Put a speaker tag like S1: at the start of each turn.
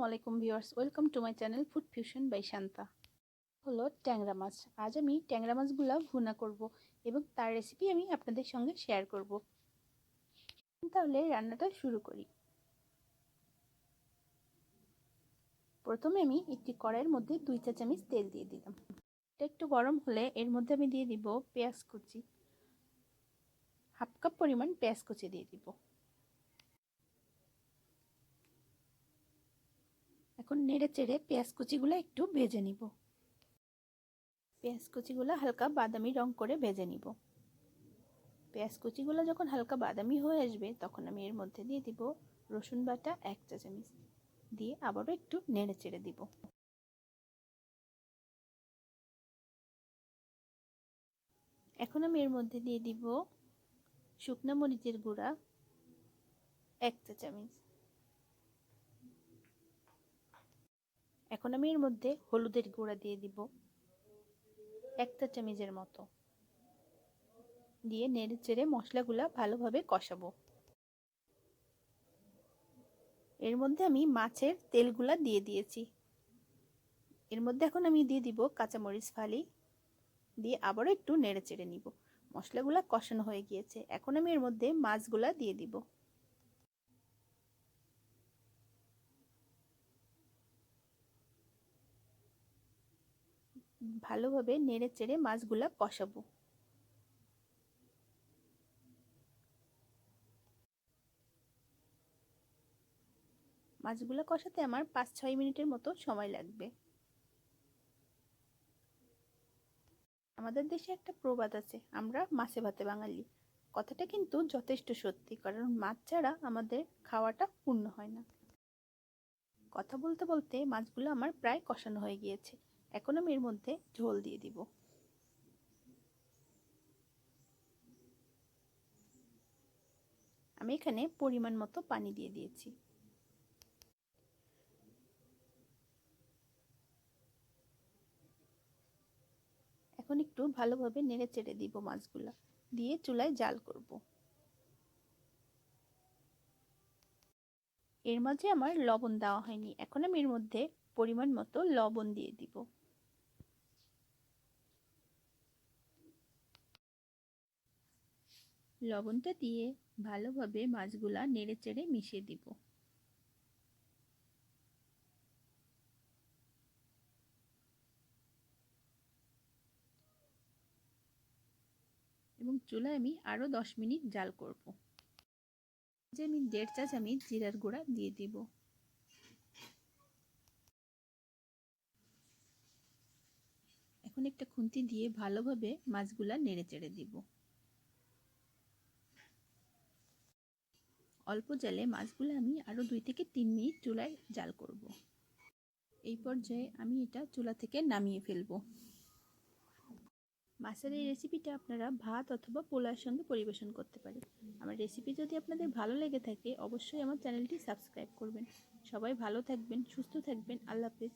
S1: আলাইকুম viewers, welcome to my channel food fusion by Shanta. হলো ট্যাংরা মাছ। আজ আমি ট্যাংরা মাছগুলো ভুনা করব এবং তার রেসিপি আমি আপনাদের সঙ্গে শেয়ার করব। তাহলে রান্নাটা শুরু করি। প্রথমে আমি একটি কড়াইয়ের মধ্যে 2 চা চামচ তেল দিয়ে দিলাম। এটা একটু গরম হলে এর মধ্যে আমি দিয়ে দিব পেঁয়াজ কুচি, হাফ কাপ পরিমাণ পেঁয়াজ কুচি দিয়ে দিব। এখন নেড়ে চেড়ে পেঁয়াজ কুচিগুলো একটু ভেজে নিব। পেঁয়াজ কুচিগুলো হালকা বাদামি রং করে ভেজে নিব। পেঁয়াজ কুচিগুলো যখন হালকা বাদামি হয়ে আসবে তখন আমি এর মধ্যে দিয়ে দিব রসুন বাটা 1 চা চামচ, দিয়ে আবারও একটু নেড়ে চেড়ে দিব। এখন আমি এর মধ্যে দিয়ে দিব শুকনো মরিচের গুঁড়া 1 চা চামচ। এখন আমি এর মধ্যে হলুদের গুঁড়া দিয়ে দিব 1 চা চামচের মতো, দিয়ে নেড়ে চেড়ে মশলাগুলো ভালোভাবে কষাবো। এর মধ্যে আমি মাছের তেলগুলা দিয়ে দিয়েছি। এর মধ্যে এখন আমি দিয়ে দিব কাঁচামরিচ ফালি, দিয়ে আবারও একটু নেড়ে চেড়ে নিব। মশলাগুলো কষানো হয়ে গিয়েছে। এখন আমি এর মধ্যে মাছগুলা দিয়ে দিব। ভালোভাবে নেড়ে চেড়ে মাছগুলা কষাবো। মাছগুলো কষাতে আমার 5-6 মিনিটের মতো সময় লাগবে। আমাদের দেশে একটা প্রবাদ আছে, আমরা মাছে ভাতে বাঙালি। কথাটা কিন্তু যথেষ্ট সত্যি, কারণ মাছ ছাড়া আমাদের খাওয়াটা পূর্ণ হয় না। কথা বলতে বলতে মাছগুলো আমার প্রায় কষানো হয়ে গিয়েছে। এখন আমি এর মধ্যে ঝোল দিয়ে দিব। আমি এখানে পরিমাণ মতো পানি দিয়ে দিয়েছি। এখন একটু ভালোভাবে নেড়ে চেড়ে দিব মাছগুলা, দিয়ে চুলায় জাল করব। এর মাঝে আমার লবণ দেওয়া হয়নি। এখন আমি এর মধ্যে পরিমাণ মতো লবণ দিয়ে দিব। লবণটা দিয়ে ভালোভাবে মাছগুলা নেড়ে চেড়ে মিশিয়ে দিব। এবং চুলায় আমি আরো 10 মিনিট জাল করব। যে আমি 1.5 চা চামচ জিরার গুঁড়া দিয়ে দিব। এখন একটা খুন্তি দিয়ে ভালোভাবে মাছগুলা নেড়ে চেড়ে দিব। অল্প জালে মাছগুলো আমি আরো 2 থেকে 3 মিনিট চুলায় জাল করব। এই পর্যায়ে আমি এটা চুলা থেকে নামিয়ে ফেলবো। মাছের এই রেসিপিটা আপনারা ভাত অথবা পোলাওর সঙ্গে পরিবেশন করতে পারেন। আমার রেসিপি যদি আপনাদের ভালো লেগে থাকে অবশ্যই আমার চ্যানেলটি সাবস্ক্রাইব করবেন। সবাই ভালো থাকবেন, সুস্থ থাকবেন। আল্লাহ হাফেজ।